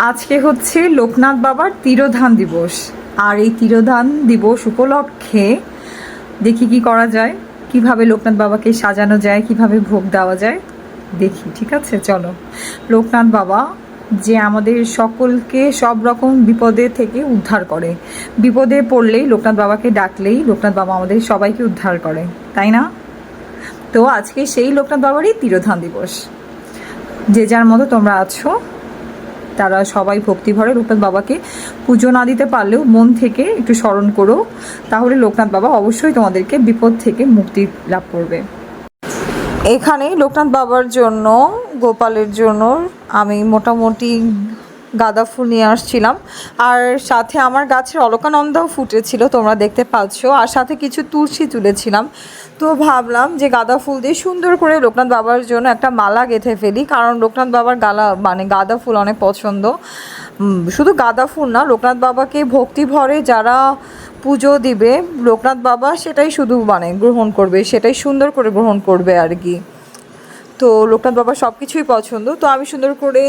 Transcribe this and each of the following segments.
আজকে হচ্ছে লোকনাথ বাবার তিরোধান দিবস। আর এই তিরোধান দিবস উপলক্ষে দেখি কি করা যায়, কিভাবে লোকনাথ বাবাকে সাজানো যায়, কিভাবে ভোগ দেওয়া যায় দেখি। ঠিক আছে, চলো। লোকনাথ বাবা যে আমাদের সকলকে সব রকম বিপদে থেকে উদ্ধার করে, বিপদে পড়লেই লোকনাথ বাবাকে ডাকলেই লোকনাথ বাবা আমাদের সবাইকে উদ্ধার করে, তাই না? তো আজকে সেই লোকনাথ বাবারই তিরোধান দিবস। যে যার মতো তোমরা আছো তারা সবাই ভক্তি ভরে লোকনাথ বাবাকে পুজো না দিতে পারলেও মন থেকে একটু স্মরণ করো, তাহলে লোকনাথ বাবা অবশ্যই তোমাদেরকে বিপদ থেকে মুক্তি লাভ করবে। এখানে লোকনাথ বাবার জন্য, গোপালের জন্য আমি মোটামুটি গাঁদা ফুল নিয়ে আসছিলাম, আর সাথে আমার গাছের অলকানন্দাও ফুটেছিল, তোমরা দেখতে পাচ্ছ, আর সাথে কিছু তুলসী তুলেছিলাম। তো ভাবলাম যে গাঁদা ফুল দিয়ে সুন্দর করে লোকনাথ বাবার জন্য একটা মালা গেঁথে ফেলি, কারণ লোকনাথ বাবার গাঁদা ফুল অনেক পছন্দ। শুধু গাঁদা ফুল না, লোকনাথ বাবাকে ভক্তি ভরে যারা পুজো দিবে, লোকনাথ বাবা সেটাই শুধু গ্রহণ করবে, সেটাই সুন্দর করে গ্রহণ করবে আর কি। তো লোকনাথ বাবা সব কিছুই পছন্দ। তো আমি সুন্দর করে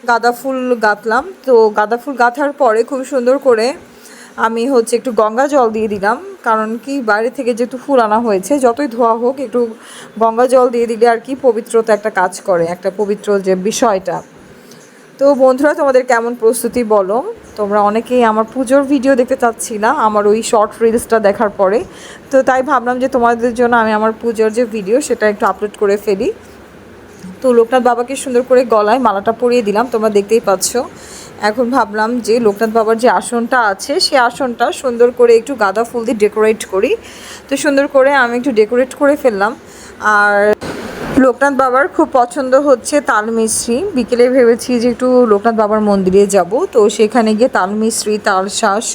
গাঁদা ফুল গাঁথলাম। তো গাঁদা ফুল গাঁথার পরে খুব সুন্দর করে আমি একটু গঙ্গা জল দিয়ে দিলাম, কারণ কি বাইরে থেকে যেহেতু ফুল আনা হয়েছে, যতই ধোয়া হোক একটু গঙ্গা জল দিয়ে দিলে আর কি পবিত্রতা একটা কাজ করে, একটা পবিত্র যে বিষয়টা। তো বন্ধুরা, তোমাদের কেমন প্রস্তুতি বলো? তোমরা অনেকেই আমার পুজোর ভিডিও দেখতে চাচ্ছি না আমার ওই শর্ট রিলসটা দেখার পরে, তো তাই ভাবলাম যে তোমাদের জন্য আমি আমার পুজোর যে ভিডিও সেটা একটু আপলোড করে ফেলি। তো লোকনাথ বাবাকে সুন্দর করে গলায় মালাটা পরিয়ে দিলাম, তোমরা দেখতেই পাচ্ছ। এখন ভাবলাম যে লোকনাথ বাবার যে আসনটা আছে সেই আসনটা সুন্দর করে একটু গাঁদা ফুল দিয়ে ডেকোরেট করি। তো সুন্দর করে আমি একটু ডেকোরেট করে ফেললাম। আর লোকনাথ বাবার খুব পছন্দ হচ্ছে তাল মিছরি। বিকেলে ভেবেছি যে একটু লোকনাথ বাবার মন্দিরে যাব, তো সেখানে গিয়ে তাল মিছরি, তাল শাঁস,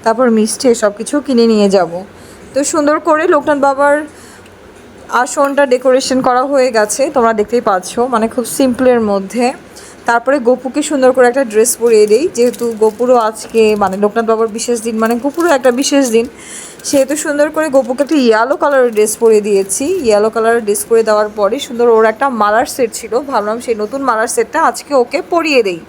তারপর মিষ্টি এসব কিছু কিনে নিয়ে যাব। তো সুন্দর করে লোকনাথ বাবার আসনটা ডেকোরেশন করা হয়ে গেছে, তোমরা দেখতেই পাচ্ছ, খুব সিম্পলের মধ্যে। তারপরে গপুকে সুন্দর করে একটা ড্রেস পরিয়ে দিই, যেহেতু গপুরও আজকে লোকনাথ বাবার বিশেষ দিন, গপুরও একটা বিশেষ দিন, সেহেতু সুন্দর করে গপুকে একটা ইয়েলো কালারের ড্রেস পরিয়ে দিয়েছি। ইয়েলো কালারের ড্রেস পরিয়ে দেওয়ার পরে সুন্দর ওর একটা মালার সেট ছিল, ভাবলাম সেই নতুন মালার সেটটা আজকে ওকে পরিয়ে দিই।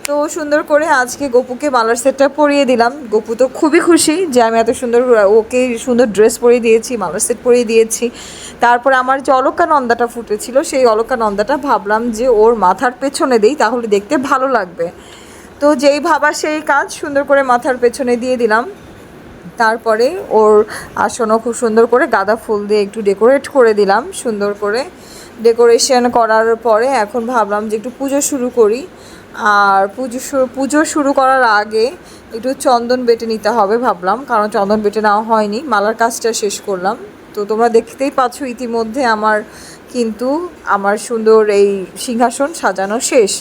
তো সুন্দর করে আজকে গপুকে মালার সেটটা পরিয়ে দিলাম। গপু তো খুবই খুশি যে আমি এত সুন্দর ওকে সুন্দর ড্রেস পরিয়ে দিয়েছি, মালার সেট পরিয়ে দিয়েছি। তারপরে আমার যে অলকানন্দাটা ফুটেছিল সেই অলকানন্দাটা ভাবলাম যে ওর মাথার পেছনে দিই, তাহলে দেখতে ভালো লাগবে। তো যেই ভাবা সেই কাজ, সুন্দর করে মাথার পেছনে দিয়ে দিলাম। তারপরে ওর আসনও খুব সুন্দর করে গাঁদা ফুল দিয়ে একটু ডেকোরেট করে দিলাম। সুন্দর করে ডেকোরেশন করার পরে এখন ভাবলাম যে একটু পুজো শুরু করি। আর পুজো শুরু করার আগে একটু চন্দন বেটে নিতে হবে ভাবলাম, কারণ চন্দন বেটে নেওয়া হয়নি, মালার কাজটা শেষ করলাম। তো তোমরা দেখতেই পাচ্ছ ইতিমধ্যে আমার সুন্দর এই সিংহাসন সাজানো শেষ।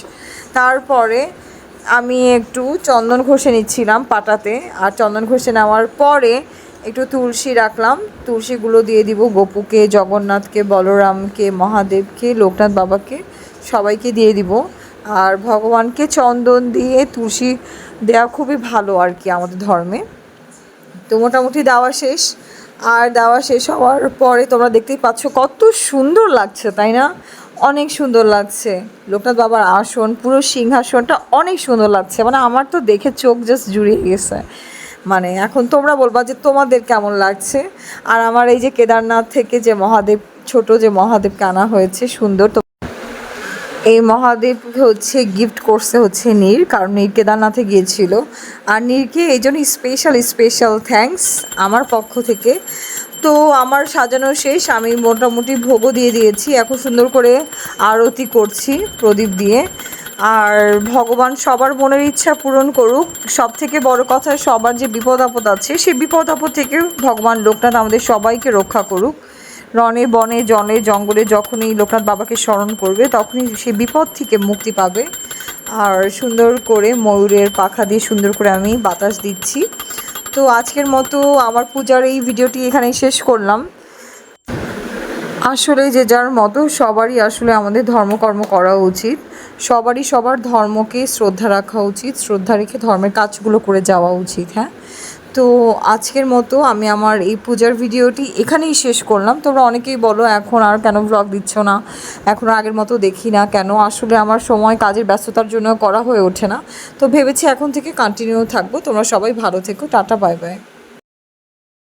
তারপরে আমি একটু চন্দন ঘষে নিচ্ছিলাম পাটাতে, আর চন্দন ঘষে নেওয়ার পরে একটু তুলসী রাখলাম। তুলসীগুলো দিয়ে দিব গপুকে, জগন্নাথকে, বলরামকে, মহাদেবকে, লোকনাথ বাবাকে, সবাইকে দিয়ে দিব। আর ভগবানকে চন্দন দিয়ে তুলসী দেওয়া খুবই ভালো আর কি আমাদের ধর্মে। তো মোটামুটি দেওয়া শেষ। আর দেওয়া শেষ হওয়ার পরে তোমরা দেখতেই পাচ্ছ কত সুন্দর লাগছে, তাই না? অনেক সুন্দর লাগছে। লোকনাথ বাবার আসন, পুরো সিংহাসনটা অনেক সুন্দর লাগছে, আমার তো দেখে চোখ জাস্ট জুড়িয়ে গেছে। এখন তোমরা বলবা যে তোমাদের কেমন লাগছে। আর আমার এই যে কেদারনাথ থেকে যে মহাদেব, ছোট যে মহাদেবকে আনা হয়েছে সুন্দর, তো এই মহাদেব গিফট করছে নীর, কারণ নীর কেদারনাথে গিয়েছিল। আর নীরকে এই জন্য স্পেশাল থ্যাঙ্কস আমার পক্ষ থেকে। তো আমার সাজানো শেষ, আমি মোটামুটি ভোগও দিয়ে দিয়েছি। এখন সুন্দর করে আরতি করছি প্রদীপ দিয়ে। আর ভগবান সবার মনের ইচ্ছা পূরণ করুক। সব থেকে বড় কথা, সবার যে বিপদ আপদ আছে সেই বিপদ আপদ থেকে ভগবান লোকনাথ আমাদের সবাইকে রক্ষা করুক। রণে বনে জনে জঙ্গলে যখনই লোকনাথ বাবাকে স্মরণ করবে তখনই সে বিপদ থেকে মুক্তি পাবে। আর সুন্দর করে ময়ূরের পাখা দিয়ে সুন্দর করে আমি বাতাস দিচ্ছি। তো আজকের মতো আমার পূজার এই ভিডিওটি এখানেই শেষ করলাম। আসলে যে যার মতো সবারই আসলে আমাদের ধর্মকর্ম করা উচিত, সবারই সবার ধর্মকে শ্রদ্ধা রাখা উচিত, শ্রদ্ধা রেখে ধর্মের কাজগুলো করে যাওয়া উচিত। হ্যাঁ, তো আজকের মতো আমি আমার এই পূজার ভিডিওটি এখানেই শেষ করলাম। তোমরা অনেকেই বলো এখন আর কেন ব্লগ দিচ্ছ না, এখন আগের মতো দেখি না কেন। আসলে আমার সময় কাজের ব্যস্ততার জন্য করা হয়ে ওঠে না। তো ভেবেছি এখন থেকে কন্টিনিউ থাকবো। তোমরা সবাই ভালো থেকো, টাটা, বাই বাই।